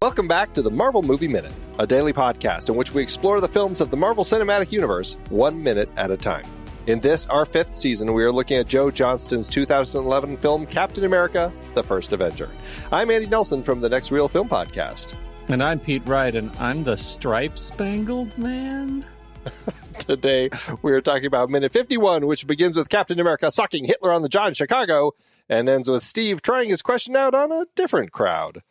Welcome back to the Marvel Movie Minute, a daily podcast in which we explore the films of the Marvel Cinematic Universe 1 minute at a time. In this, our 5th season, we are looking at Joe Johnston's 2011 film Captain America, The First Avenger. I'm Andy Nelson from the Next Reel Film Podcast. And I'm Pete Wright, and I'm the Stripe-Spangled Man. Today, we are talking about minute 51, which begins with Captain America socking Hitler on the jaw in Chicago, and ends with Steve trying his question out on a different crowd.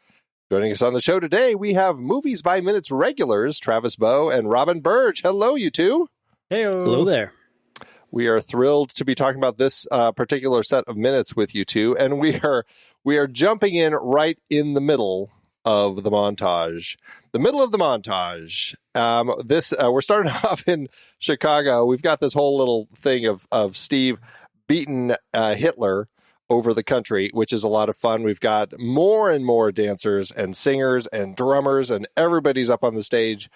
Joining us on the show today, we have Movies by Minutes regulars, Travis Bowe and Robin Burdge. Hello, you two. Hey-o. Hello there. We are thrilled to be talking about this particular set of minutes with you two, and we are jumping in right in the middle of the montage. The middle of the montage. We're starting off in Chicago. We've got this whole little thing of Steve beating Hitler over the country, which is a lot of fun. We've got more and more dancers and singers and drummers, and everybody's up on the stage.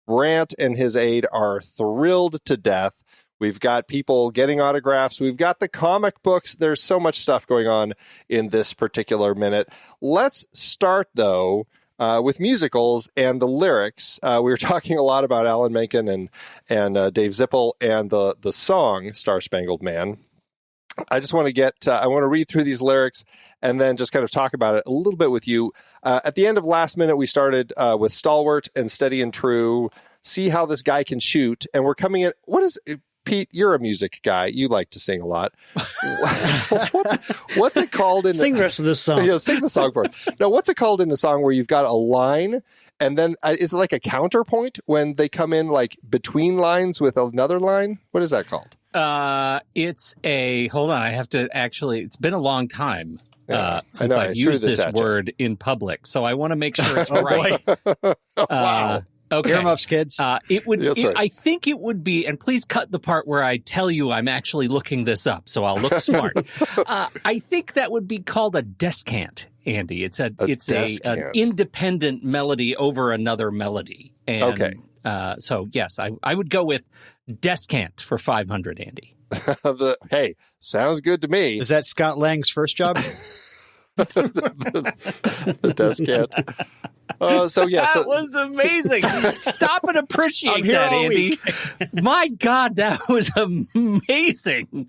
Brant and his aide are thrilled to death. We've got people getting autographs. We've got the comic books. There's so much stuff going on in this particular minute. Let's start, though, with musicals and the lyrics. We were talking a lot about Alan Menken and Dave Zippel and the song Star Spangled Man. I just want to I want to read through these lyrics and then just kind of talk about it a little bit with you. At the end of last minute, we started with Stalwart and Steady and True. See how this guy can shoot. And we're coming in. What is Pete? You're a music guy. You like to sing a lot. What's it called? Sing the rest of this song. Yeah, sing the song for us. Now, what's it called in a song where you've got a line and then is it like a counterpoint when they come in like between lines with another line? What is that called? Hold on. I have to it's been a long time since I've used this word in public. So I want to make sure it's right. Wow. Okay. Earmuffs, kids. Right. I think it would be, and please cut the part where I tell you I'm actually looking this up, so I'll look smart. I think that would be called a descant, Andy. It's an independent melody over another melody. And, okay. So yes, I would go with descant for 500, Andy. Hey, sounds good to me. Is that Scott Lang's first job? the descant. That was amazing. Stop and appreciate that, Andy. My God, that was amazing.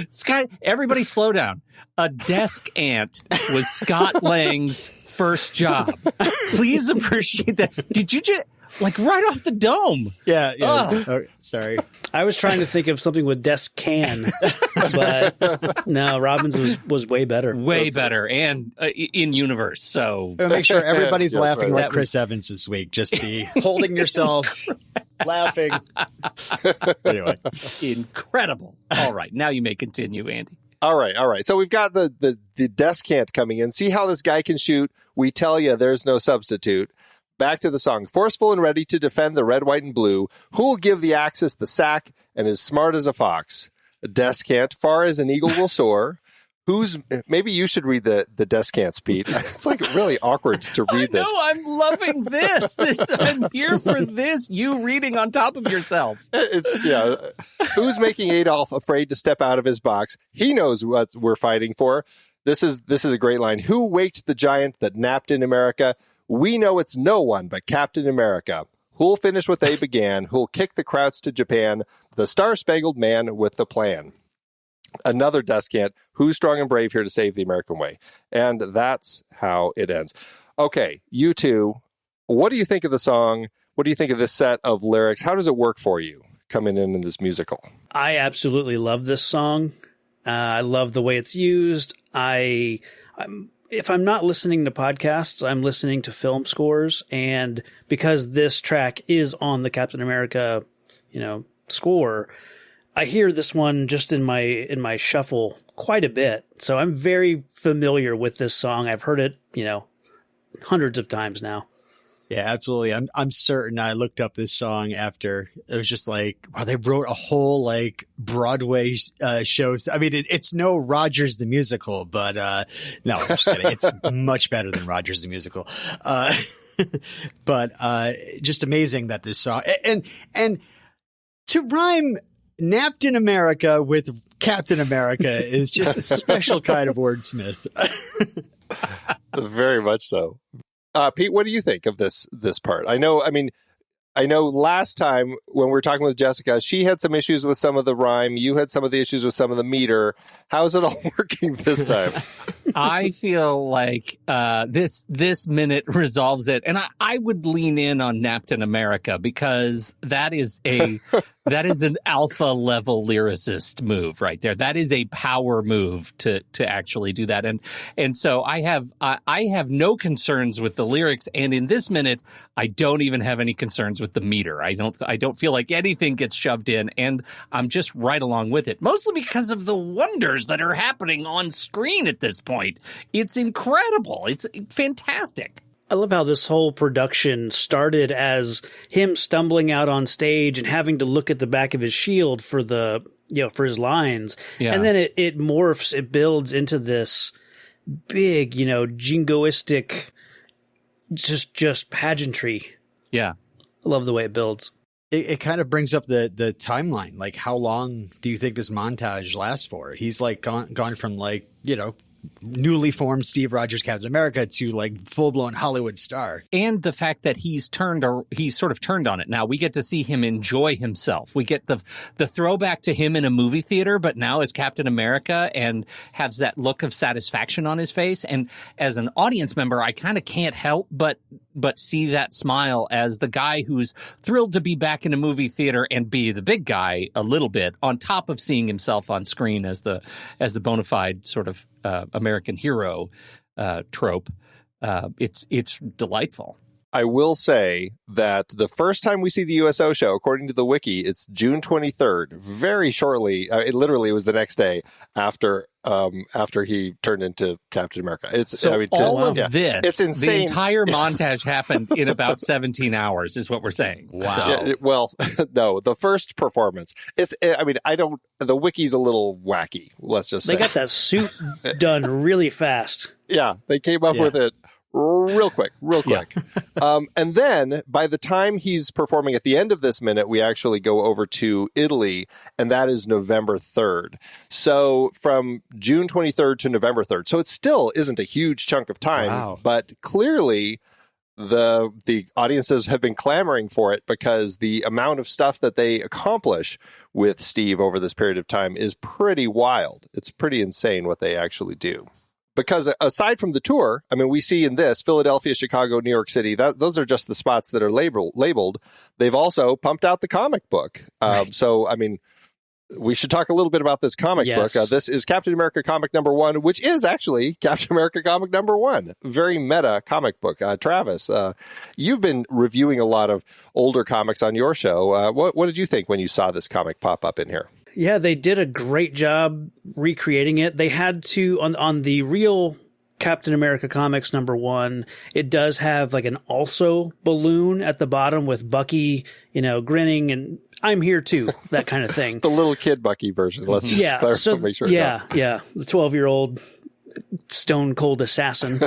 Scott, everybody slow down. A desk ant was Scott Lang's first job. Please appreciate that. Did you just, like, right off the dome? Yeah. Oh, sorry. I was trying to think of something with desk can, but no, Robbins was way better. Way better, and in universe. So I'll make sure everybody's laughing right. like Chris Evans this week. Just the holding yourself, laughing. Anyway, incredible. All right, now you may continue, Andy. All right. So we've got the descant coming in. See how this guy can shoot. We tell you there's no substitute. Back to the song. Forceful and ready to defend the red, white, and blue. Who'll give the Axis the sack and as smart as a fox? A descant, far as an eagle will soar. Maybe you should read the descants, Pete. It's like really awkward to read this. No, I'm loving this. I'm here for this. You reading on top of yourself. Who's making Adolf afraid to step out of his box? He knows what we're fighting for. This is a great line. Who waked the giant that napped in America? We know it's no one but Captain America. Who'll finish what they began? Who'll kick the Krauts to Japan? The Star-Spangled Man with the plan. Another descant. Who's strong and brave here to save the American way? And that's how it ends. Okay, you two, what do you think of the song? What do you think of this set of lyrics? How does it work for you coming in this musical? I absolutely love this song. I love the way it's used. If I'm not listening to podcasts, I'm listening to film scores. And because this track is on the Captain America, score, I hear this one just in my shuffle quite a bit. So I'm very familiar with this song. I've heard it, hundreds of times now. Yeah, absolutely. I'm certain I looked up this song after it was just like, wow, they wrote a whole like Broadway show. I mean, it's no Rogers the Musical, but no, I'm just kidding. It's much better than Rogers the Musical. But just amazing that this song and to rhyme napped in America with Captain America is just a special kind of wordsmith. Very much so. Pete, what do you think of this part? I know last time when we were talking with Jessica, she had some issues with some of the rhyme. You had some of the issues with some of the meter. How's it all working this time? I feel like this minute resolves it. And I would lean in on Captain America because that is an alpha level lyricist move right there. That is a power move to actually do that. And so I have no concerns with the lyrics. And in this minute, I don't even have any concerns with the meter. I don't feel like anything gets shoved in, and I'm just right along with it, mostly because of the wonders that are happening on screen at this point. It's incredible. It's fantastic. I love how this whole production started as him stumbling out on stage and having to look at the back of his shield for for his lines. Yeah. And then it morphs, it builds into this big, jingoistic, just pageantry. Yeah. I love the way it builds. It kind of brings up the timeline. Like, how long do you think this montage lasts for? He's like gone from newly formed Steve Rogers Captain America to like full-blown Hollywood star. And the fact that he's sort of turned on it. Now we get to see him enjoy himself. We get the throwback to him in a movie theater, but now as Captain America, and has that look of satisfaction on his face. And as an audience member, I kind of can't help but see that smile as the guy who's thrilled to be back in a movie theater and be the big guy a little bit, on top of seeing himself on screen as the bona fide sort of American hero trope. It's delightful. I will say that the first time we see the USO show, according to the wiki, it's June 23rd. Very shortly, it literally was the next day after he turned into Captain America. It's this. It's insane. The entire montage happened in about 17 hours, is what we're saying. Wow. Yeah, no, the first performance. The wiki's a little wacky. Let's just say they got that suit done really fast. Yeah, they came up with it real quick. Yeah. And then by the time he's performing at the end of this minute, we actually go over to Italy, and that is November 3rd. So from June 23rd to November 3rd. So it still isn't a huge chunk of time, but clearly the audiences have been clamoring for it because the amount of stuff that they accomplish with Steve over this period of time is pretty wild. It's pretty insane what they actually do. Because aside from the tour, we see in this Philadelphia, Chicago, New York City, those are just the spots that are labeled. They've also pumped out the comic book. Right. So, we should talk a little bit about this comic book. This is Captain America comic number 1, which is actually Captain America comic number 1. Very meta comic book. Travis, you've been reviewing a lot of older comics on your show. What did you think when you saw this comic pop up in here? Yeah, they did a great job recreating it. They had to, on the real Captain America Comics number 1, it does have like an also balloon at the bottom with Bucky, grinning and I'm here too, that kind of thing. The little kid Bucky version. Let's just clarify, make sure. Yeah. The 12-year-old stone cold assassin.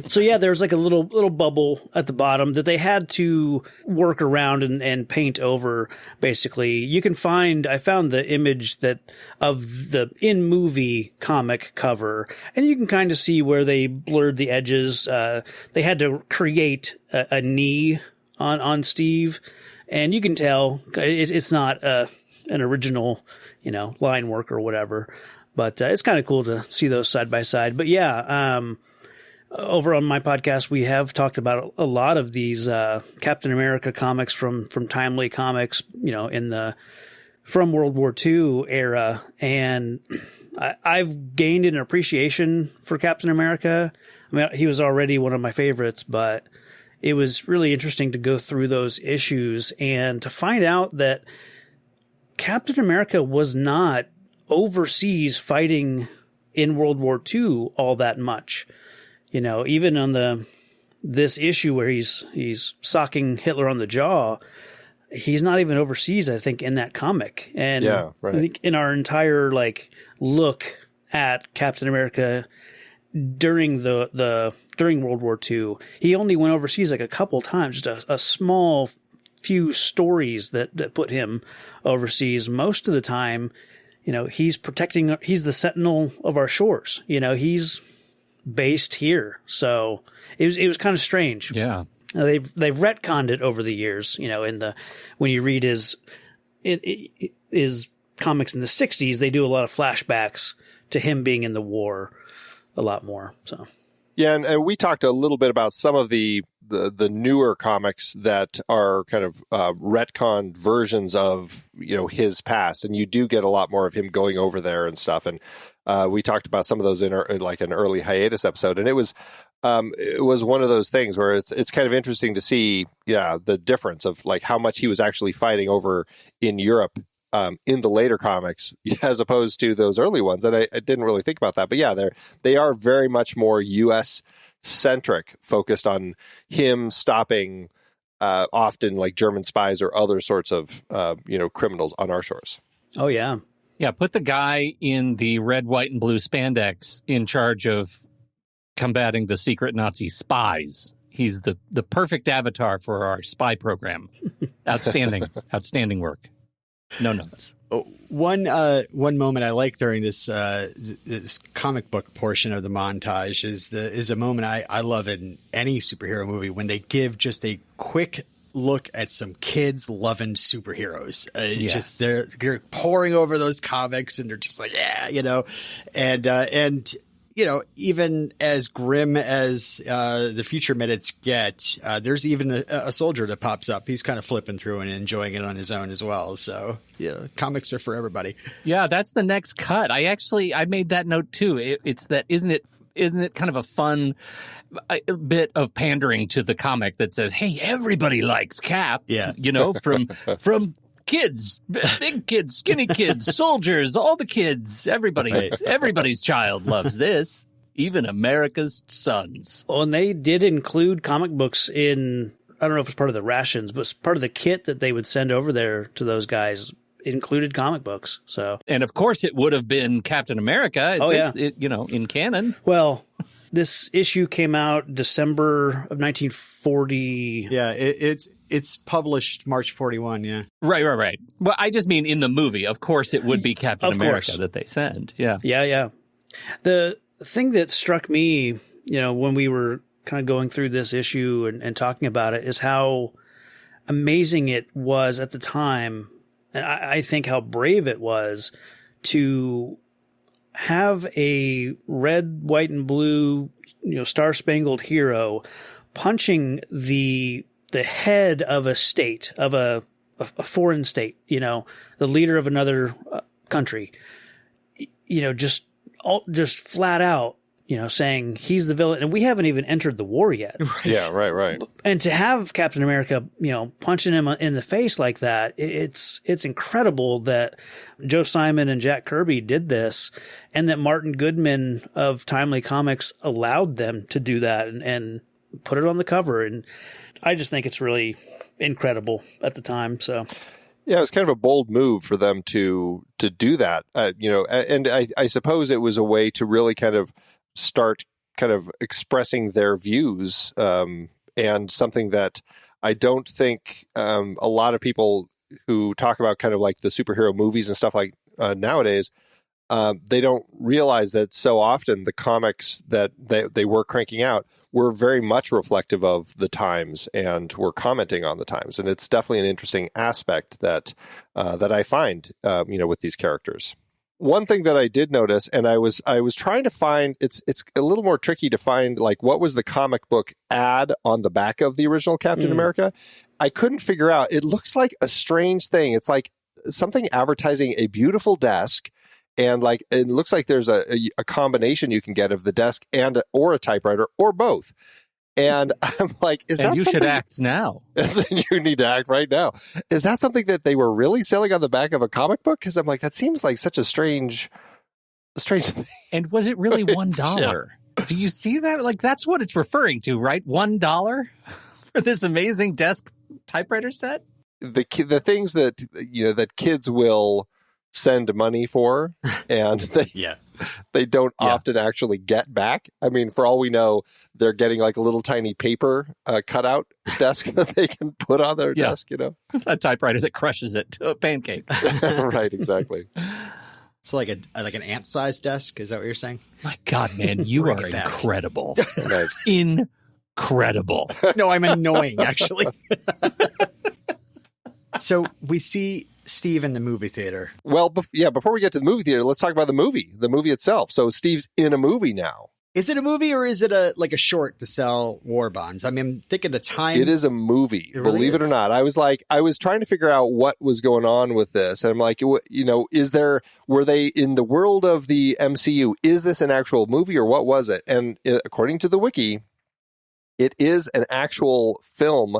So yeah, there's like a little bubble at the bottom that they had to work around and paint over. Basically, I found the image of the in-movie comic cover, and you can kind of see where they blurred the edges. They had to create a knee on Steve, and you can tell it's not an original, line work or whatever. But it's kind of cool to see those side by side. But yeah, over on my podcast, we have talked about a lot of these Captain America comics from Timely Comics, from World War II era. And I've gained an appreciation for Captain America. He was already one of my favorites, but it was really interesting to go through those issues and to find out that Captain America was not overseas fighting in World War II all that much. Even on this issue where he's socking Hitler on the jaw, he's not even overseas, I think, in that comic. And I think in our entire look at Captain America during during World War II, he only went overseas a couple times, just a small few stories that put him overseas. Most of the time, he's the sentinel of our shores. He's based here. So it was kind of strange. Yeah. They've retconned it over the years, when you read his comics in the 60s, they do a lot of flashbacks to him being in the war a lot more. So yeah, and we talked a little bit about some of the newer comics that are kind of retconned versions of his past, and you do get a lot more of him going over there and stuff. And we talked about some of those in like an early hiatus episode, and it was one of those things where it's kind of interesting to see the difference of like how much he was actually fighting over in Europe in the later comics as opposed to those early ones. And I didn't really think about that, but they are very much more U.S. centric, focused on him stopping often like German spies or other sorts of criminals on our shores. Oh yeah. Yeah, put the guy in the red, white, and blue spandex in charge of combating the secret Nazi spies. He's the perfect avatar for our spy program. Outstanding work. No notes. One moment I like during this comic book portion of the montage is a moment I love in any superhero movie when they give just a quick look at some kids loving superheroes. Yes. Just they're poring over those comics and they're just like, and even as grim as the future minutes get, there's even a soldier that pops up. He's kind of flipping through and enjoying it on his own as well. So, comics are for everybody. Yeah, that's the next cut. I made that note too. It's that isn't it kind of a fun bit of pandering to the comic that says, "Hey, everybody likes Cap." Yeah, from kids, big kids, skinny kids, soldiers, all the kids, everybody's child loves this, even America's sons. Well, and they did include comic books in, I don't know if it's part of the rations, but it's part of the kit that they would send over there to those guys. It included comic books. So, and of course it would have been Captain America. In canon. Well, this issue came out December of 1940. Yeah, it's published March 41, yeah. Right. Well, I just mean in the movie. Of course, it would be Captain America that they send. Yeah. Yeah. The thing that struck me, when we were kind of going through this issue and talking about it is how amazing it was at the time. And I think how brave it was to have a red, white, and blue, star-spangled hero punching the head of a state, of a foreign state, the leader of another country, just flat out, saying he's the villain, and we haven't even entered the war yet. Right. Yeah, right. And to have Captain America, punching him in the face like that, it's incredible that Joe Simon and Jack Kirby did this, and that Martin Goodman of Timely Comics allowed them to do that and put it on the cover. And I just think it's really incredible at the time. So, yeah, it was kind of a bold move for them to do that, and I suppose it was a way to really kind of start kind of expressing their views, and something that I don't think a lot of people who talk about kind of like the superhero movies and stuff like nowadays, they don't realize that so often the comics that they were cranking out were very much reflective of the times and were commenting on the times. And it's definitely an interesting aspect that I find, with these characters. One thing that I did notice, and I was trying to find, it's a little more tricky to find, like, what was the comic book ad on the back of the original Captain America? I couldn't figure out. It looks like a strange thing. It's like something advertising a beautiful desk, and like it looks like there's a combination you can get of the desk or a typewriter or both. And I'm like, is that something? And you should act now. You need to act right now. Is that something that they were really selling on the back of a comic book? Because I'm like, that seems like such a strange thing. And was it really $1? Yeah. Do you see that? Like, that's what it's referring to, right? $1 for this amazing desk typewriter set? The things that, that kids will send money for, and they don't often actually get back. I mean, for all we know, they're getting like a little tiny paper cutout desk that they can put on their desk, A typewriter that crushes it to a pancake. Right, exactly. It's like an ant-sized desk. Is that what you're saying? My God, man, you Bring are it back. incredible. Incredible. No, I'm annoying, actually. So we see Steve in the movie theater. Well, before we get to the movie theater, let's talk about the movie itself. So Steve's in a movie now. Is it a movie or is it a short to sell war bonds? I mean, I'm thinking the time. It is a movie, believe it or not. I was trying to figure out what was going on with this. And I'm like, were they in the world of the MCU? Is this an actual movie or what was it? And according to the wiki, it is an actual film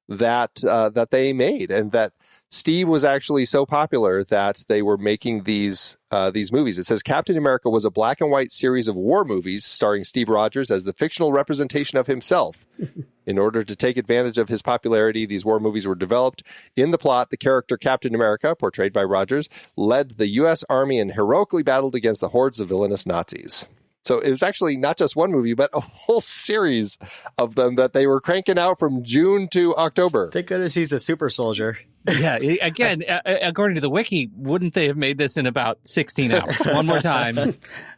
that they made, and that Steve was actually so popular that they were making these movies. It says Captain America was a black and white series of war movies starring Steve Rogers as the fictional representation of himself. In order to take advantage of his popularity, these war movies were developed. In the plot, the character Captain America, portrayed by Rogers, led the U.S. Army and heroically battled against the hordes of villainous Nazis. So it was actually not just one movie, but a whole series of them that they were cranking out from June to October. Thank goodness he's a super soldier. Yeah, again, according to the wiki, wouldn't they have made this in about 16 hours? One more time.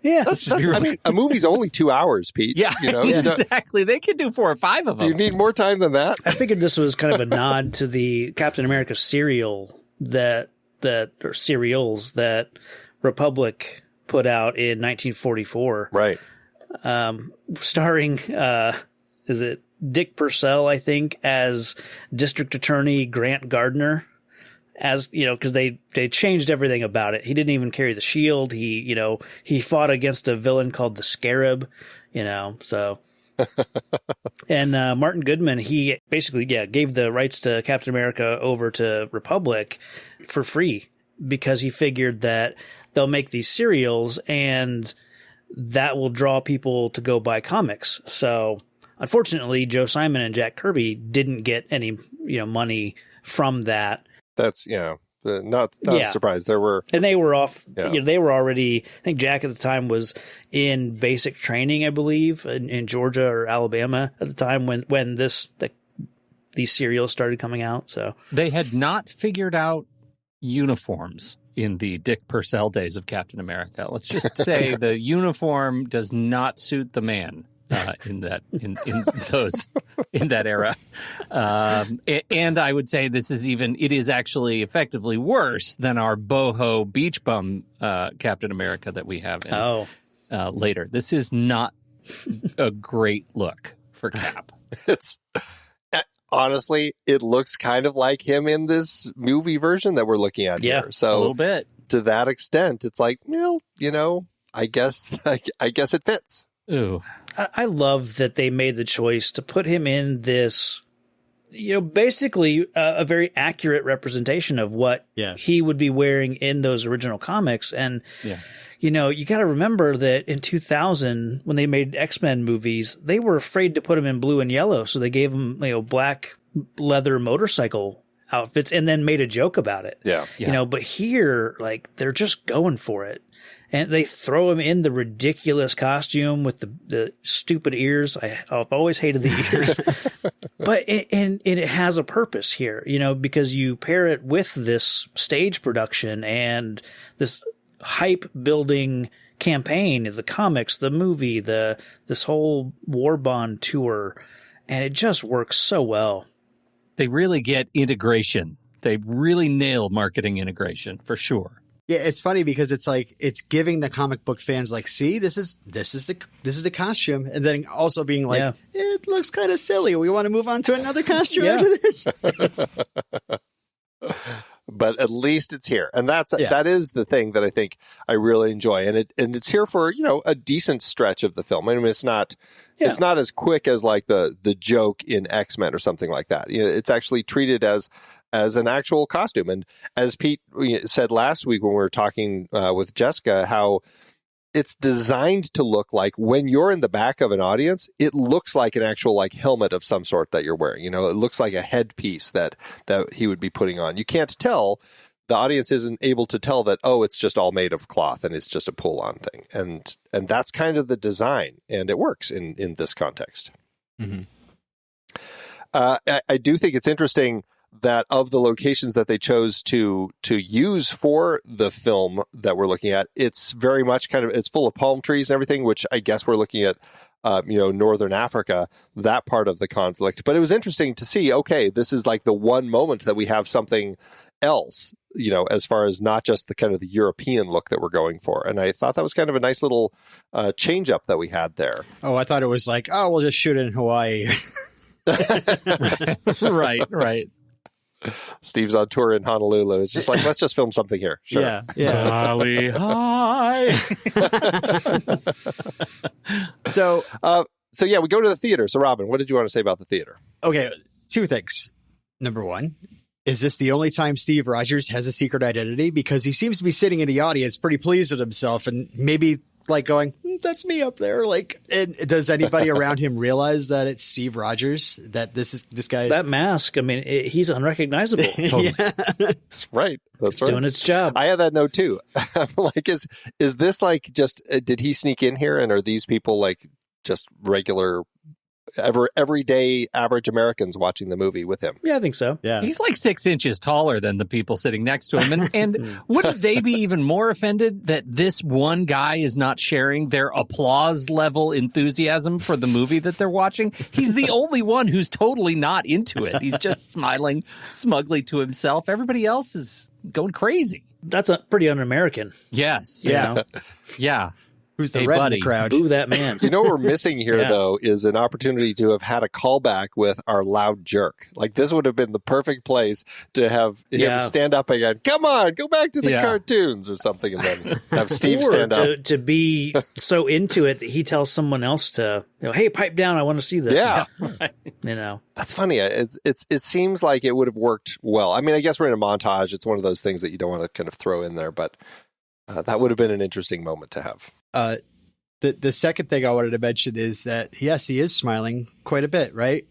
Yeah. I mean, a movie's only 2 hours, Pete. Yeah, exactly. They could do 4 or 5 of them. Do you need more time than that? I figured this was kind of a nod to the Captain America serial or serials that Republic put out in 1944. Right. Starring, is it Dick Purcell, I think, as District Attorney Grant Gardner, as, because they changed everything about it. He didn't even carry the shield. He fought against a villain called the Scarab, so. And Martin Goodman, he basically, gave the rights to Captain America over to Republic for free because he figured that they'll make these serials and that will draw people to go buy comics. So unfortunately, Joe Simon and Jack Kirby didn't get any, money from that. That's, not a surprise. There were, and they were off. They were already. I think Jack at the time was in basic training, I believe, in Georgia or Alabama at the time when these serials started coming out. So they had not figured out uniforms in the Dick Purcell days of Captain America. Let's just say the uniform does not suit the man. In that era, and I would say it is actually effectively worse than our boho beach bum Captain America that we have later. This is not a great look for Cap. It's honestly, it looks kind of like him in this movie version that we're looking at here. So a little bit. To that extent, it's like, I guess it fits. Ooh. I love that they made the choice to put him in this, basically a very accurate representation of what he would be wearing in those original comics. And, you got to remember that in 2000, when they made X-Men movies, they were afraid to put him in blue and yellow. So they gave him, black leather motorcycle outfits and then made a joke about it. Yeah. But here, they're just going for it. And they throw him in the ridiculous costume with the stupid ears. I've always hated the ears. But it has a purpose here, because you pair it with this stage production and this hype building campaign, the comics, the movie, this whole War Bond tour, and it just works so well. They really get integration. They really nail marketing integration for sure. Yeah, it's funny because it's like it's giving the comic book fans see, this is the costume, and then also being like, it looks kind of silly. We want to move on to another costume after this. But at least it's here, and that is the thing that I think I really enjoy, and it's here for a decent stretch of the film. I mean, it's not as quick as like the joke in X-Men or something like that. It's actually treated as an actual costume. And as Pete said last week when we were talking with Jessica, how it's designed to look like when you're in the back of an audience, it looks like an actual helmet of some sort that you're wearing. It looks like a headpiece that he would be putting on. You can't tell. The audience isn't able to tell that, it's just all made of cloth and it's just a pull-on thing. And that's kind of the design, and it works in this context. Mm-hmm. I do think it's interesting. that of the locations that they chose to use for the film that we're looking at, it's very much it's full of palm trees and everything, which I guess we're looking at, Northern Africa, that part of the conflict. But it was interesting to see, okay, this is like the one moment that we have something else, as far as not just the kind of the European look that we're going for. And I thought that was kind of a nice little change up that we had there. Oh, I thought it was like, oh, we'll just shoot it in Hawaii. Right. Steve's on tour in Honolulu. It's just like, let's just film something here. Sure. Yeah. Holly, hi. So yeah, we go to the theater. So Robin, what did you want to say about the theater? Okay, two things. Number one, is this the only time Steve Rogers has a secret identity? Because he seems to be sitting in the audience pretty pleased with himself and maybe like going, that's me up there. Like, and does anybody around him realize that it's Steve Rogers? That this guy? That mask, I mean, he's unrecognizable. Totally. Yeah. That's right. It's doing its job. I had that note too. I'm like, is this like just, did he sneak in here? And are these people like just regular, everyday average Americans watching the movie with him? Yeah, I think so. Yeah. He's like 6 inches taller than the people sitting next to him. And wouldn't they be even more offended that this one guy is not sharing their applause level enthusiasm for the movie that they're watching? He's the only one who's totally not into it. He's just smiling smugly to himself. Everybody else is going crazy. That's pretty un-American. Yes. Yeah. Yeah. Who's the Hey, red buddy. in the crowd? Boo that man. You know what we're missing here, Yeah. though, is an opportunity to have had a callback with our loud jerk. Like, this would have been the perfect place to have him stand up again. Come on, go back to the cartoons or something, and then have Steve stand up. To be so into it that he tells someone else to, hey, pipe down, I want to see this. Yeah. That's funny. It seems like it would have worked well. I mean, I guess we're in a montage. It's one of those things that you don't want to kind of throw in there, but that would have been an interesting moment to have. The second thing I wanted to mention is that, yes, he is smiling quite a bit, right?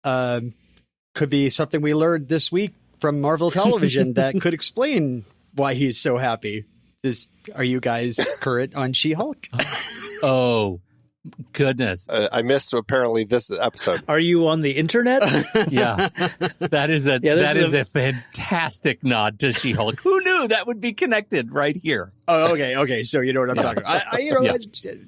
Could be something we learned this week from Marvel Television that could explain why he's so happy. Are you guys current on She-Hulk? Oh, goodness. I missed apparently this episode. Are you on the internet? Yeah. That is a fantastic nod to She-Hulk. Who knew that would be connected right here? Oh, okay. So you know what I'm talking about. I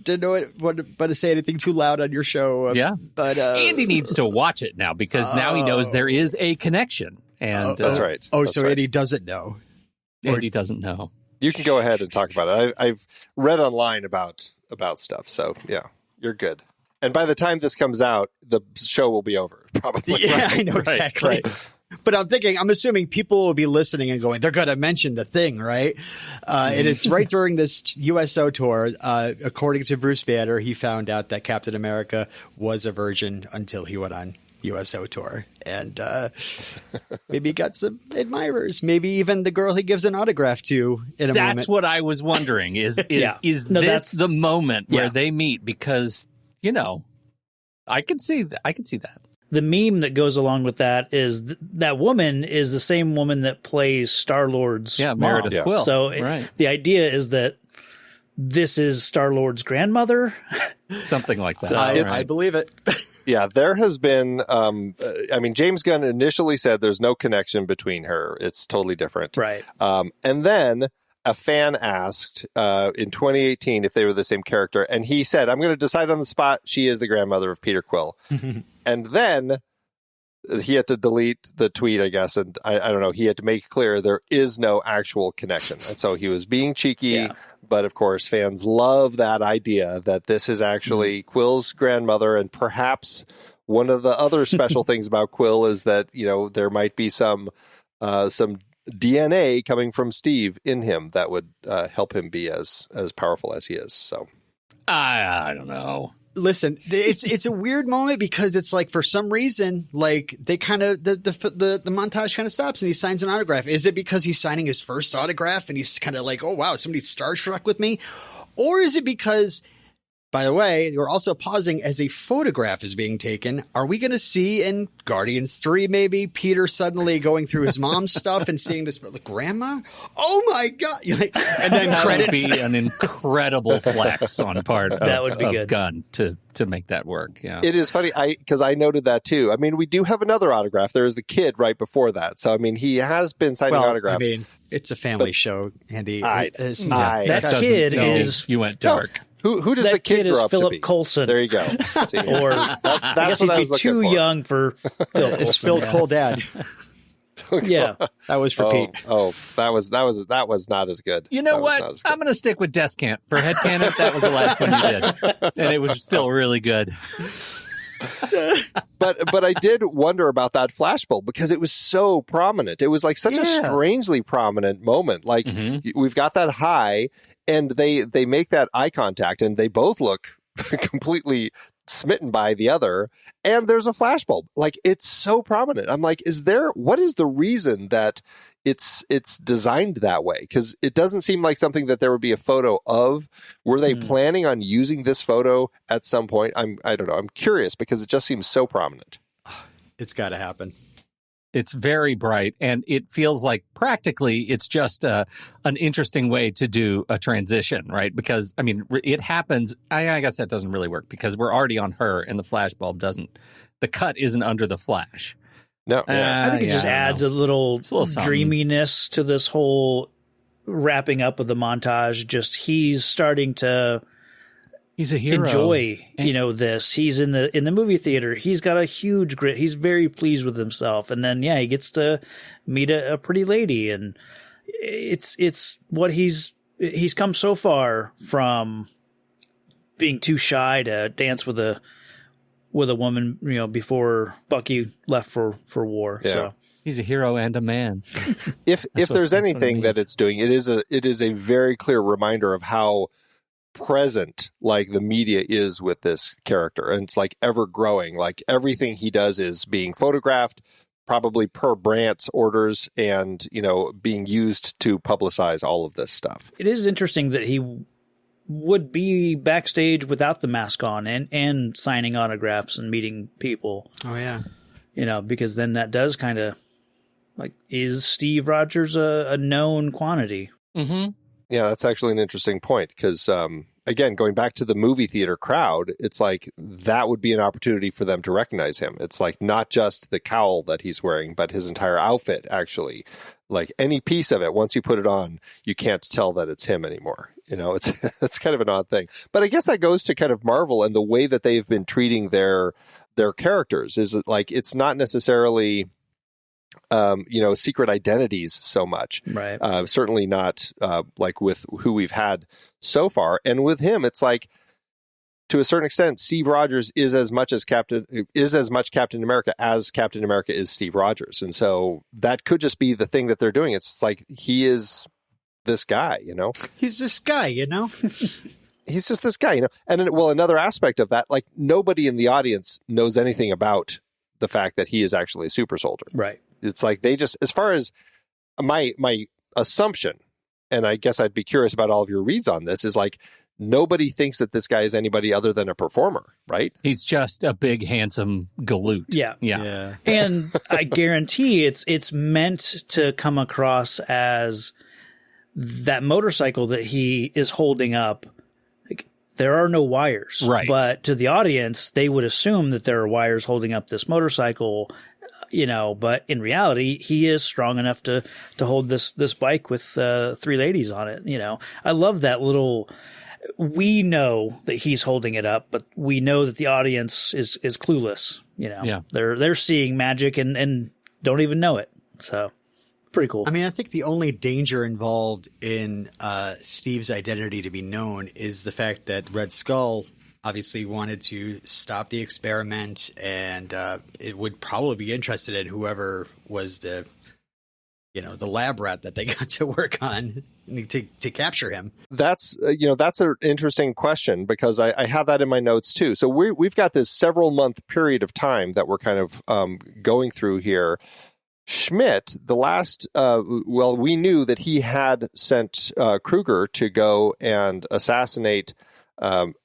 didn't know what to say anything too loud on your show. But Andy needs to watch it now because now he knows there is a connection. And that's right. Oh, that's so right. Andy doesn't know. Andy doesn't know. You can go ahead and talk about it. I've read online about stuff. So yeah, you're good. And by the time this comes out, the show will be over, probably. Yeah, I know exactly. Right. But I'm assuming people will be listening and going, they're going to mention the thing, right? And it's right during this USO tour. According to Bruce Banner, he found out that Captain America was a virgin until he went on USO tour. And maybe got some admirers. Maybe even the girl he gives an autograph to in a moment. That's what I was wondering. Is this the moment where they meet? Because, I can see that. The meme that goes along with that is that woman is the same woman that plays Star-Lord's mom. Meredith Quill. So the idea is that this is Star-Lord's grandmother. Something like that. So I believe it. Yeah, there has been, James Gunn initially said there's no connection between her. It's totally different. Right. And then a fan asked in 2018 if they were the same character. And he said, I'm going to decide on the spot. She is the grandmother of Peter Quill. And then he had to delete the tweet, I guess. And I don't know. He had to make clear there is no actual connection. And so he was being cheeky. Yeah. But of course, fans love that idea that this is actually Quill's grandmother. And perhaps one of the other special things about Quill is that, there might be some DNA coming from Steve in him that would help him be as powerful as he is. So I don't know. Listen, it's a weird moment because it's like for some reason, like they kind of the montage kind of stops and he signs an autograph. Is it because he's signing his first autograph and he's kind of like, oh wow, somebody's starstruck with me, or is it because By the way, we're also pausing as a photograph is being taken. Are we going to see in Guardians 3 maybe Peter suddenly going through his mom's stuff and seeing this, like, Grandma? Oh my God. And then that credits. Would be an incredible flex on part that would be of good. Gunn to make that work. Yeah. It is funny because I noted that too. I mean, we do have another autograph. There is the kid right before that. So, I mean, he has been signing autographs. I mean, it's a family show, Andy. That kid is... You went dark. Who does the kid grow up to be? Philip Coulson. There you go. See, Or that's what I was looking too for. young for Phil Coulson. It's Phil Cole Dad. Yeah. That was for Pete. That was not as good. You know what? I'm going to stick with Descant for headcanon. That was the last one you did, and it was still really good. But I did wonder about that flashbulb because it was so prominent. It was like such a strangely prominent moment. Like we've got that high, and they make that eye contact, and they both look completely smitten by the other, and there's a flashbulb. Like, it's so prominent. I'm like, what is the reason that it's designed that way? Because it doesn't seem like something that there would be a photo of. Were they planning on using this photo at some point? I don't know. I'm curious because it just seems so prominent. It's got to happen. It's very bright, and it feels like practically it's just an interesting way to do a transition, right? Because, I mean, it happens. I guess that doesn't really work because we're already on her, and the flashbulb doesn't. The cut isn't under the flash. No, I think it just adds a little dreaminess to this whole wrapping up of the montage. Just he's starting to... He's a hero. Enjoy, this. He's in the movie theater. He's got a huge grit. He's very pleased with himself. And then, he gets to meet a pretty lady. And it's what he's come so far from being too shy to dance with a woman, before Bucky left for war. Yeah. So he's a hero and a man. If there's anything that it's doing, it is a very clear reminder of how present like the media is with this character, and it's like ever growing. Like everything he does is being photographed, probably per Brandt's orders, and being used to publicize all of this stuff. It is interesting that he would be backstage without the mask on and signing autographs and meeting people. Oh yeah. Because then that does kind of like, is Steve Rogers a known quantity? Mm-hmm. Yeah, that's actually an interesting point because, again, going back to the movie theater crowd, it's like that would be an opportunity for them to recognize him. It's like not just the cowl that he's wearing, but his entire outfit, actually. Like any piece of it, once you put it on, you can't tell that it's him anymore. It's kind of an odd thing. But I guess that goes to kind of Marvel and the way that they've been treating their characters is like it's not necessarily... secret identities so much. Right. Certainly not like with who we've had so far. And with him, it's like, to a certain extent, Steve Rogers is as much Captain America as Captain America is Steve Rogers. And so that could just be the thing that they're doing. It's like he is this guy, He's this guy, He's just this guy, And another aspect of that, like nobody in the audience knows anything about the fact that he is actually a super soldier. Right. It's like they just, as far as my assumption, and I guess I'd be curious about all of your reads on this, is like nobody thinks that this guy is anybody other than a performer, right? He's just a big, handsome galoot. Yeah. And I guarantee it's meant to come across as that motorcycle that he is holding up. Like, there are no wires. Right. But to the audience, they would assume that there are wires holding up this motorcycle. But in reality, he is strong enough to hold this bike with three ladies on it. I love that little. We know that he's holding it up, but we know that the audience is clueless. Yeah. They're seeing magic and don't even know it. So pretty cool. I mean, I think the only danger involved in Steve's identity to be known is the fact that Red Skull obviously wanted to stop the experiment, and it would probably be interested in whoever was the lab rat that they got to work on to capture him. That's an interesting question because I have that in my notes too. So we've got this several month period of time that we're kind of going through here. Schmidt, the last, we knew that he had sent Kruger to go and assassinate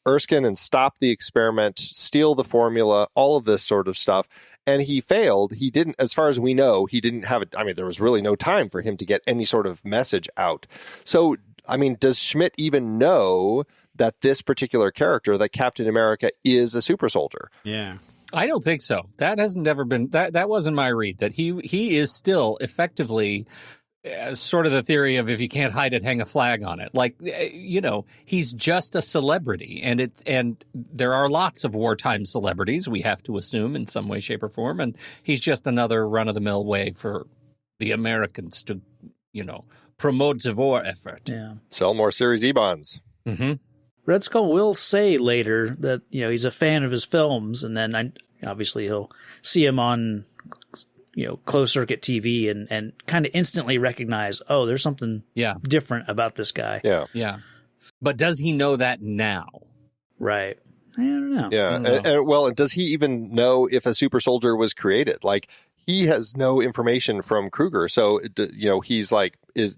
Erskine and stop the experiment, steal the formula, all of this sort of stuff. And he failed. He didn't, as far as we know, he didn't have it. I mean, there was really no time for him to get any sort of message out. So, I mean, does Schmidt even know that this particular character, that Captain America, is a super soldier? Yeah. I don't think so. That hasn't ever been, that wasn't my read, that he is still effectively sort of the theory of if you can't hide it, hang a flag on it. Like, he's just a celebrity, and there are lots of wartime celebrities, we have to assume, in some way, shape, or form, and he's just another run-of-the-mill way for the Americans to, promote the war effort. Yeah. Sell more Series E bonds. Mm-hmm. Red Skull will say later that, he's a fan of his films, and then obviously he'll see him on closed circuit TV and kind of instantly recognize, oh, there's something different about this guy. Yeah. Yeah. But does he know that now? Right. I don't know. Yeah. And does he even know if a super soldier was created? Like, he has no information from Kruger. So, he's like, is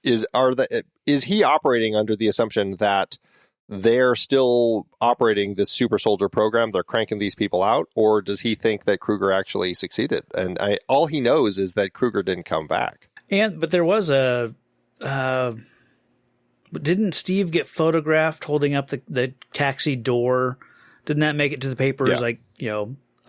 he operating under the assumption that they're still operating this super soldier program, they're cranking these people out, or does he think that Kruger actually succeeded? And all he knows is that Kruger didn't come back. But there was didn't Steve get photographed holding up the taxi door? Didn't that make it to the papers? Yeah. Like,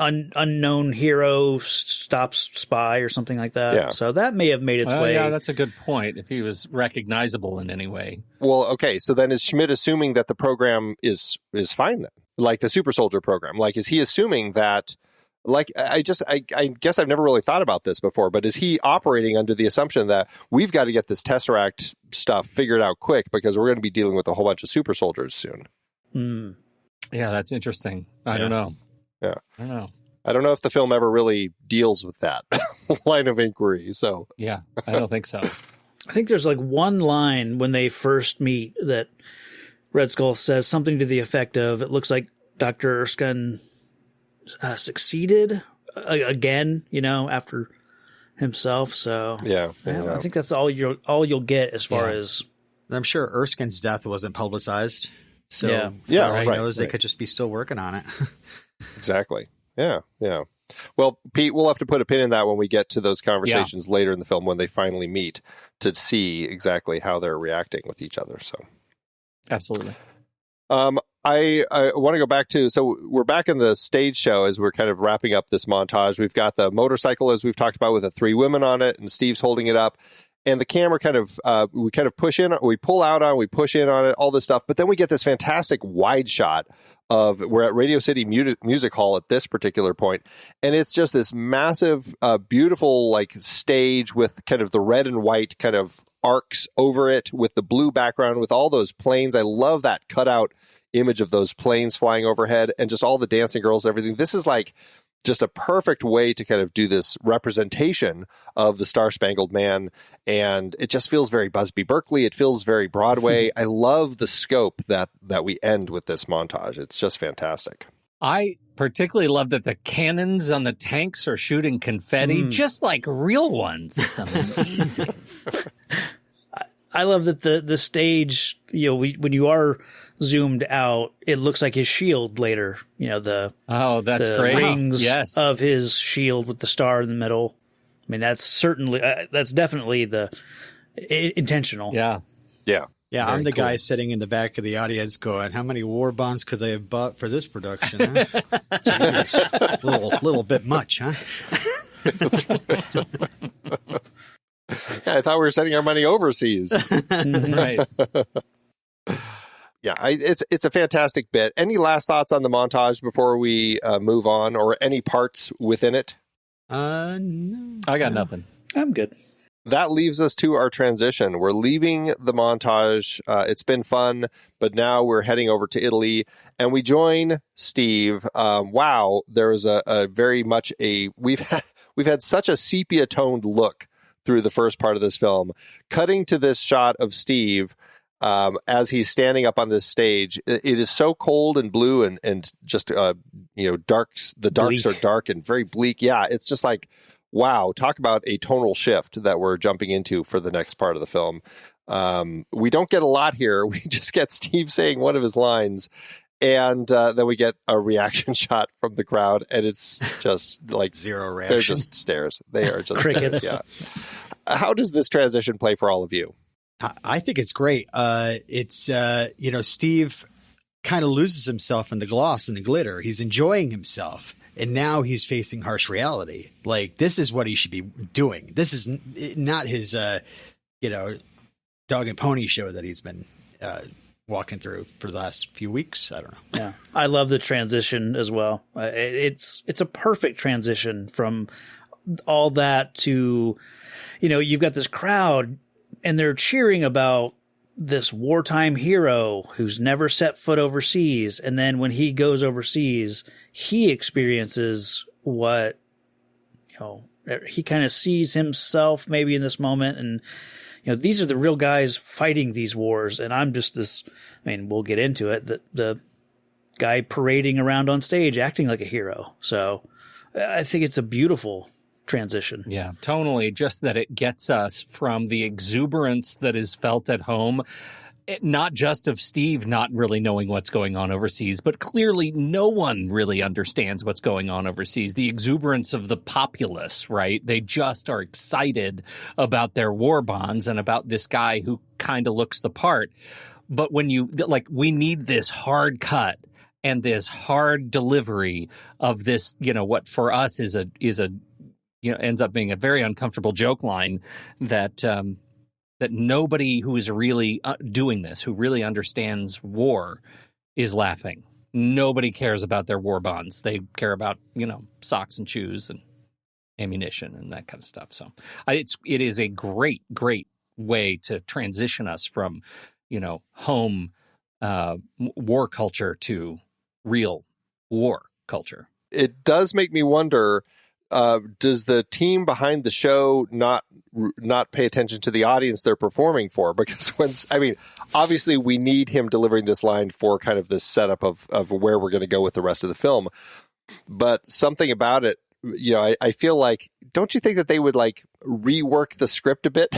unknown hero stops spy or something like that. Yeah. So that may have made its way. Yeah, that's a good point. If he was recognizable in any way. Well, okay. So then is Schmidt assuming that the program is fine then? Like the super soldier program? Like, is he assuming that, like, I guess I've never really thought about this before, but is he operating under the assumption that we've got to get this Tesseract stuff figured out quick because we're going to be dealing with a whole bunch of super soldiers soon? Mm. Yeah, that's interesting. I don't know. Yeah. I don't know. I don't know if the film ever really deals with that line of inquiry. So yeah, I don't think so. I think there's like one line when they first meet that Red Skull says something to the effect of, it looks like Dr. Erskine succeeded again, after himself. So yeah. I think that's all you'll get as far as. I'm sure Erskine's death wasn't publicized. So right, knows they could just be still working on it. Exactly. Yeah. Well, Pete, we'll have to put a pin in that when we get to those conversations later in the film when they finally meet to see exactly how they're reacting with each other. So, absolutely. I want to go back to, so we're back in the stage show as we're kind of wrapping up this montage. We've got the motorcycle, as we've talked about, with the three women on it, and Steve's holding it up. And the camera we kind of push in, we pull out on, we push in on it, all this stuff. But then we get this fantastic wide shot of, we're at Radio City Music Hall at this particular point. And it's just this massive, beautiful, like, stage with kind of the red and white kind of arcs over it with the blue background with all those planes. I love that cutout image of those planes flying overhead and just all the dancing girls and everything. This is like just a perfect way to kind of do this representation of the Star Spangled Man. And it just feels very Busby Berkeley. It feels very Broadway. I love the scope that we end with this montage. It's just fantastic. I particularly love that the cannons on the tanks are shooting confetti, just like real ones. It's amazing. I love that the stage, when you are zoomed out, it looks like his shield later. That's great. Rings of his shield with the star in the middle. I mean, that's definitely the intentional. Yeah. Yeah, I'm the guy sitting in the back of the audience going, how many war bonds could they have bought for this production? Huh? Jeez, little bit much, huh? Yeah, I thought we were sending our money overseas. Right. Yeah, it's a fantastic bit. Any last thoughts on the montage before we move on, or any parts within it? No. I got nothing. I'm good. That leaves us to our transition. We're leaving the montage. It's been fun, but now we're heading over to Italy, and we join Steve. Wow, there is a very much we've had such a sepia toned look through the first part of this film. Cutting to this shot of Steve as he's standing up on this stage, it is so cold and blue and just dark. The darks are dark and very bleak. Yeah, it's just like, wow, talk about a tonal shift that we're jumping into for the next part of the film. We don't get a lot here. We just get Steve saying one of his lines, and then we get a reaction shot from the crowd, and it's just like zero reaction. They're just stares. They are just crickets. Stares, yeah. How does this transition play for all of you? I think it's great. It's Steve kind of loses himself in the gloss and the glitter. He's enjoying himself, and now he's facing harsh reality. Like, this is what he should be doing. This is not his dog and pony show that he's been walking through for the last few weeks. I don't know. Yeah, I love the transition as well. It's a perfect transition from all that to, you've got this crowd and they're cheering about this wartime hero who's never set foot overseas. And then when he goes overseas, he experiences what, he kind of sees himself maybe in this moment. And, these are the real guys fighting these wars. And I'm just we'll get into it, the guy parading around on stage, acting like a hero. So I think it's a beautiful transition. Yeah, tonally, just that it gets us from the exuberance that is felt at home, not just of Steve not really knowing what's going on overseas, but clearly no one really understands what's going on overseas. The exuberance of the populace, right? They just are excited about their war bonds and about this guy who kind of looks the part. But when we need this hard cut and this hard delivery of this, what for us is ends up being a very uncomfortable joke line that nobody who is really doing this, who really understands war, is laughing. Nobody cares about their war bonds. They care about, socks and shoes and ammunition and that kind of stuff. So it is a great, great way to transition us from, home war culture to real war culture. It does make me wonder, does the team behind the show not pay attention to the audience they're performing for? Because obviously we need him delivering this line for kind of this setup of where we're going to go with the rest of the film. But something about it, I feel like, don't you think that they would rework the script a bit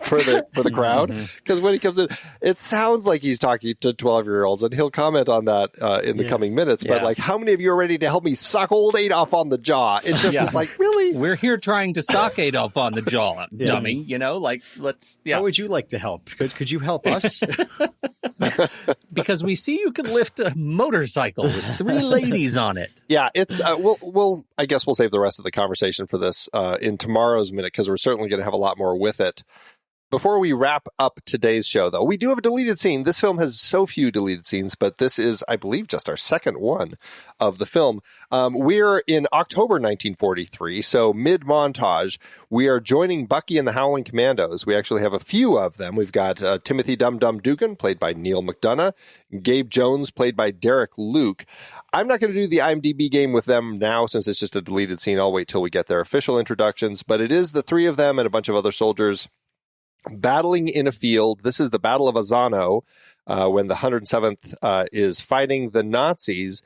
for the crowd? Because when he comes in, it sounds like he's talking to 12-year-olds, and he'll comment on that in the coming minutes. But how many of you are ready to help me sock old Adolf on the jaw? It just is like, really? We're here trying to sock Adolf on the jaw, dummy. Let's. Yeah. How would you like to help? Could you help us? Because we see you can lift a motorcycle with 3 ladies on it. Yeah, it's I guess we'll save the rest of the conversation for this in tomorrow's minute, because we're certainly going to have a lot more with it. Before we wrap up today's show, though, we do have a deleted scene. This film has so few deleted scenes, but this is, I believe, just our second one of the film. We're in October 1943, so mid-montage. We are joining Bucky and the Howling Commandos. We actually have a few of them. We've got Timothy Dum Dum Dugan, played by Neil McDonough, Gabe Jones, played by Derek Luke. I'm not going to do the IMDb game with them now, since it's just a deleted scene. I'll wait till we get their official introductions, but it is the 3 of them and a bunch of other soldiers battling in a field. This is the Battle of Azano, when the 107th is fighting the Nazis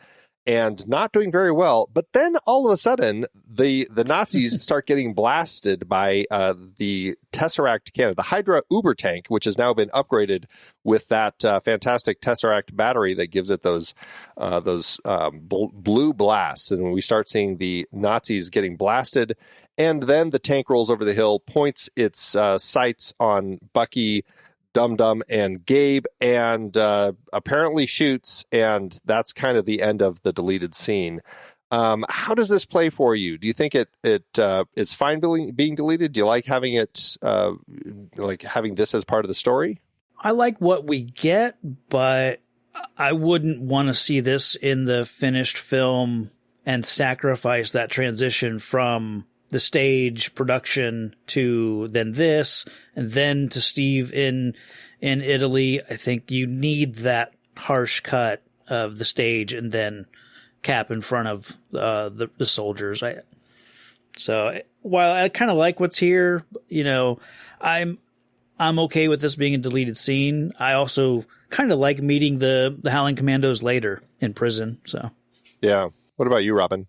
and not doing very well. But then all of a sudden, the Nazis start getting blasted by the Tesseract cannon, the Hydra Uber tank, which has now been upgraded with that fantastic Tesseract battery that gives it those blue blasts. And we start seeing the Nazis getting blasted. And then the tank rolls over the hill, points its sights on Bucky, Dum Dum, and Gabe, and apparently shoots. And that's kind of the end of the deleted scene. How does this play for you? Do you think it's fine being deleted? Do you like having it, having this as part of the story? I like what we get, but I wouldn't want to see this in the finished film and sacrifice that transition from the stage production to then this, and then to Steve in Italy. I think you need that harsh cut of the stage and then Cap in front of the soldiers. So while I kind of like what's here, I'm okay with this being a deleted scene. I also kind of like meeting the Howling Commandos later in prison. So yeah. What about you, Robin?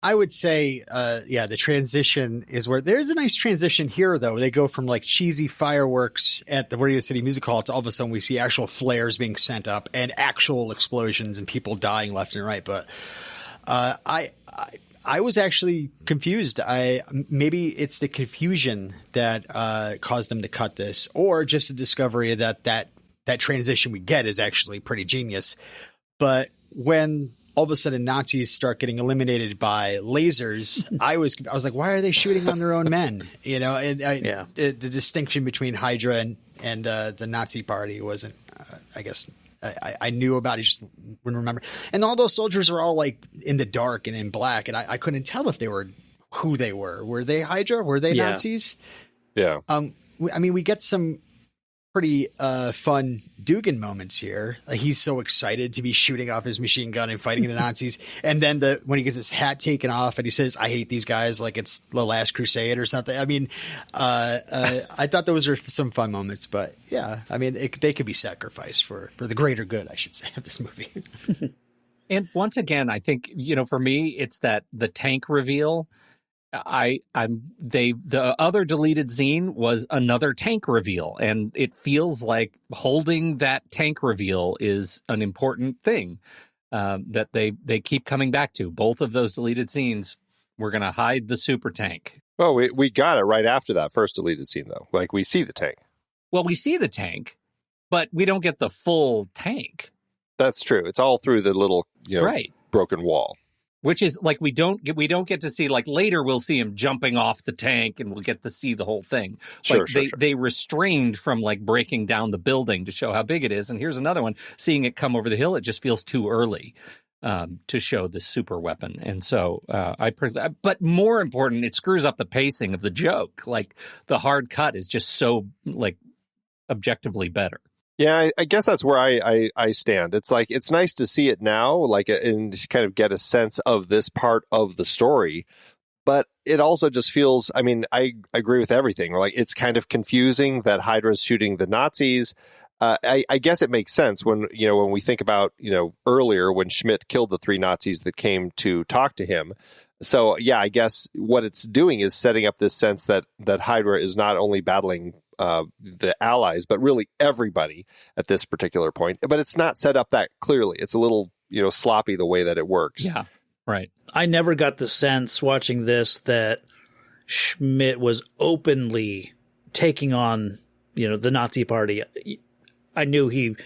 I would say, the transition is where there's a nice transition here, though. They go from like cheesy fireworks at the Radio City Music Hall to all of a sudden we see actual flares being sent up and actual explosions and people dying left and right. But I was actually confused. Maybe it's the confusion that caused them to cut this, or just a discovery that transition we get is actually pretty genius. But when all of a sudden Nazis start getting eliminated by lasers, I was like, why are they shooting on their own men? You know, and the distinction between Hydra and the Nazi party wasn't, I guess. I knew about it, just wouldn't remember. And all those soldiers were all like in the dark and in black, and I couldn't tell if they were who they were. Were they Hydra? Were they Nazis? Yeah. We get some pretty fun Dugan moments here. Like, he's so excited to be shooting off his machine gun and fighting the Nazis. And then when he gets his hat taken off and he says, "I hate these guys," like it's the Last Crusade or something. I mean, I thought those were some fun moments, but yeah, I mean, they could be sacrificed for the greater good, I should say, of this movie. And once again, I think, for me, it's that the tank reveal. The other deleted scene was another tank reveal, and it feels like holding that tank reveal is an important thing that they keep coming back to. Both of those deleted scenes, we're going to hide the super tank. Well, we got it right after that first deleted scene, though. Like, we see the tank. Well, we see the tank, but we don't get the full tank. That's true. It's all through the little, right, broken wall. Which is like we don't get to see, like, later we'll see him jumping off the tank and we'll get to see the whole thing. Sure, they restrained from like breaking down the building to show how big it is. And here's another one, seeing it come over the hill, it just feels too early to show this super weapon. And so but more important, it screws up the pacing of the joke. Like, the hard cut is just so like objectively better. Yeah, I guess that's where I stand. It's like, it's nice to see it now, like, and kind of get a sense of this part of the story. But it also just feels, I mean, I agree with everything. Like, it's kind of confusing that Hydra's shooting the Nazis. I guess it makes sense when we think about, earlier when Schmidt killed the 3 Nazis that came to talk to him. So, yeah, I guess what it's doing is setting up this sense that Hydra is not only battling the Allies, but really everybody at this particular point. But it's not set up that clearly. It's a little, sloppy the way that it works. Yeah, right. I never got the sense watching this that Schmidt was openly taking on, the Nazi party. I knew he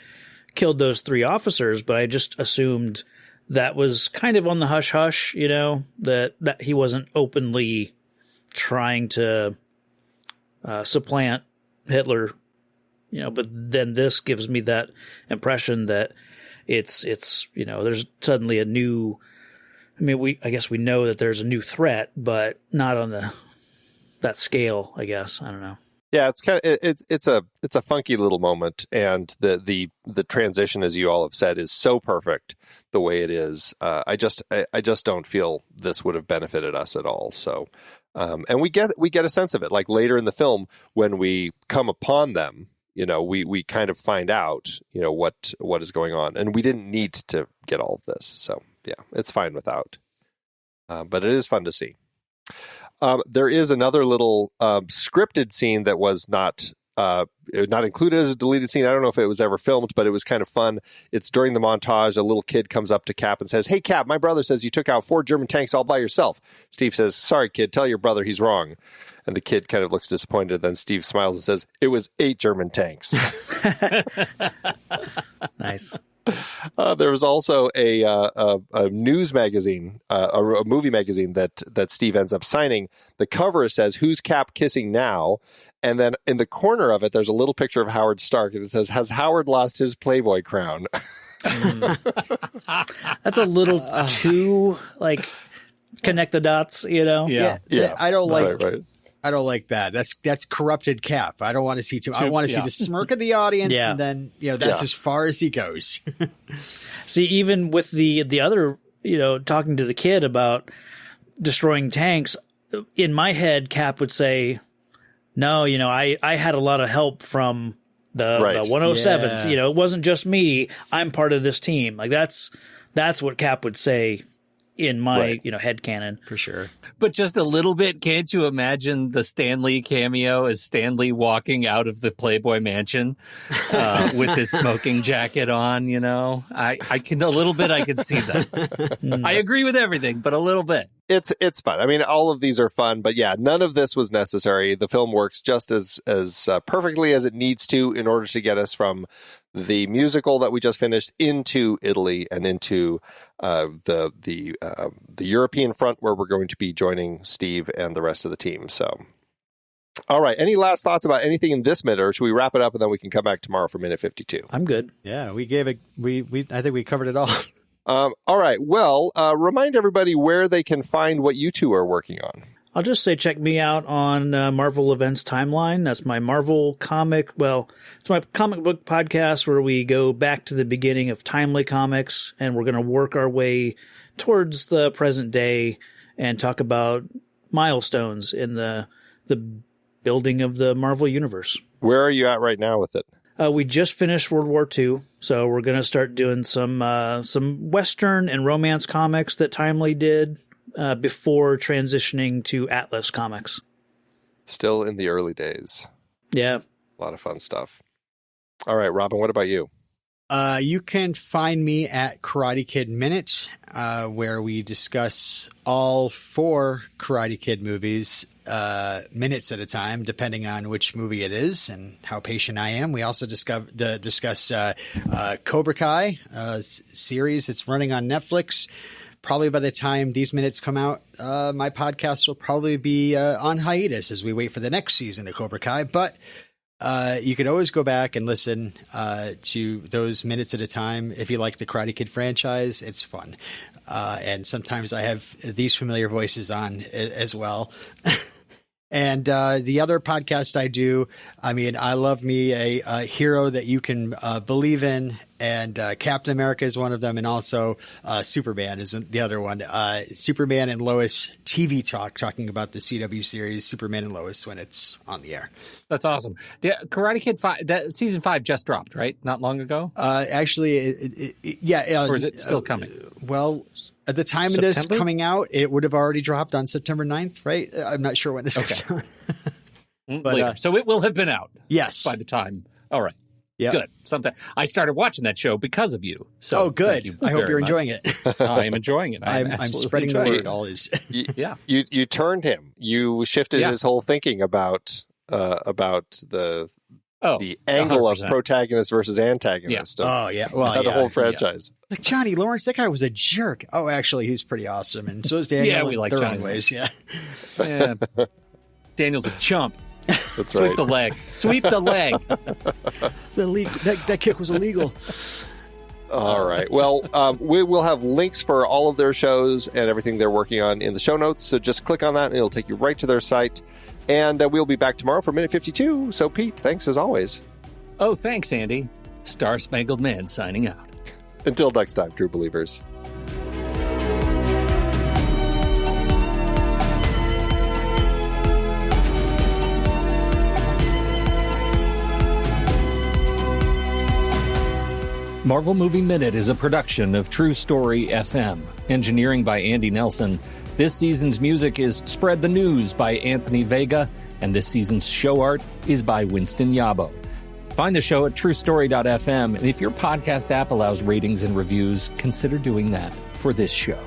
killed those 3 officers, but I just assumed that was kind of on the hush-hush, that he wasn't openly trying to supplant Hitler, but then this gives me that impression that it's there's suddenly a new, I guess we know that there's a new threat, but not on that scale, I guess. I don't know. Yeah, it's kind of it's a funky little moment, and the transition, as you all have said, is so perfect the way it is. I just don't feel this would have benefited us at all. So. And we get a sense of it, like later in the film when we come upon them, we kind of find out, what is going on, and we didn't need to get all of this. So yeah, it's fine without, but it is fun to see. There is another little scripted scene that was not included as a deleted scene. I don't know if it was ever filmed, but it was kind of fun. It's during the montage. A little kid comes up to Cap and says, "Hey, Cap, my brother says you took out 4 German tanks all by yourself." Steve says, "Sorry, kid, tell your brother he's wrong." And the kid kind of looks disappointed. Then Steve smiles and says, "It was 8 German tanks." Nice. There was also a news magazine, a movie magazine that Steve ends up signing. The cover says, "Who's Cap kissing now?" And then in the corner of it, there's a little picture of Howard Stark, and it says, "Has Howard lost his Playboy crown?" That's a little too, like, connect the dots, Yeah. I don't like. Right. I don't like that. That's corrupted Cap. I don't want to see too. I want to see the smirk of the audience, and then that's as far as he goes. See, even with the other, talking to the kid about destroying tanks, in my head, Cap would say, "No, I had a lot of help from the 107th. Yeah. It wasn't just me. I'm part of this team." Like that's what Cap would say in my head canon. For sure. But just a little bit, can't you imagine the Stan Lee cameo as Stan Lee walking out of the Playboy Mansion with his smoking jacket on, I can a little bit, I can see that. I agree with everything, but a little bit. It's fun. I mean, all of these are fun, but yeah, none of this was necessary. The film works just as perfectly as it needs to in order to get us from the musical that we just finished into Italy and into the European front, where we're going to be joining Steve and the rest of the team. So, all right. Any last thoughts about anything in this minute, or should we wrap it up and then we can come back tomorrow for minute 52? I'm good. Yeah, we gave it. I think we covered it all. All right. Well, remind everybody where they can find what you two are working on. I'll just say check me out on Marvel Events Timeline. That's my Marvel comic. Well, it's my comic book podcast where we go back to the beginning of Timely Comics, and we're going to work our way towards the present day and talk about milestones in the building of the Marvel Universe. Where are you at right now with it? We just finished World War II, so we're going to start doing some Western and romance comics that Timely did before transitioning to Atlas Comics. Still in the early days. Yeah. A lot of fun stuff. All right, Robin, what about you? You can find me at Karate Kid Minute, where we discuss all 4 Karate Kid movies minutes at a time, depending on which movie it is and how patient I am. We also discuss Cobra Kai series. It's running on Netflix. Probably by the time these minutes come out, my podcast will probably be on hiatus as we wait for the next season of Cobra Kai. But you can always go back and listen to those minutes at a time. If you like the Karate Kid franchise, it's fun. And sometimes I have these familiar voices on as well. And the other podcast I do, I mean, I love me a hero that you can believe in, and Captain America is one of them, and also Superman is the other one. Superman and Lois TV Talk, talking about the CW series Superman and Lois when it's on the air. That's awesome. Yeah, Karate Kid 5, season 5 just dropped, right? Not long ago? Actually, yeah. Or is it still coming? Well, at the time of this coming out, it would have already dropped on September 9th, right? I'm not sure when this goes on. But, so it will have been out. Yes. By the time. All right. Yeah. Good. I started watching that show because of you. So good. I hope you're enjoying it. I am enjoying it. I'm spreading the word always. Yeah. You turned him. You shifted his whole thinking about the angle 100%. of protagonist versus antagonist. Well, the whole franchise. Like Johnny Lawrence, that guy was a jerk. Oh, actually, he's pretty awesome, and so is Daniel. Yeah, we like their Johnny own ways. Yeah. Daniel's a chump. That's Sweep right. the leg. Sweep the leg. That kick was illegal. All right. Well, we will have links for all of their shows and everything they're working on in the show notes. So just click on that, and it'll take you right to their site. And we'll be back tomorrow for Minute 52. So, Pete, thanks as always. Oh, thanks, Andy. Star Spangled Man signing out. Until next time, true believers. Marvel Movie Minute is a production of True Story FM. Engineering by Andy Nelson. This season's music is Spread the News by Anthony Vega, and this season's show art is by Winston Yabo. Find the show at truestory.fm, and if your podcast app allows ratings and reviews, consider doing that for this show.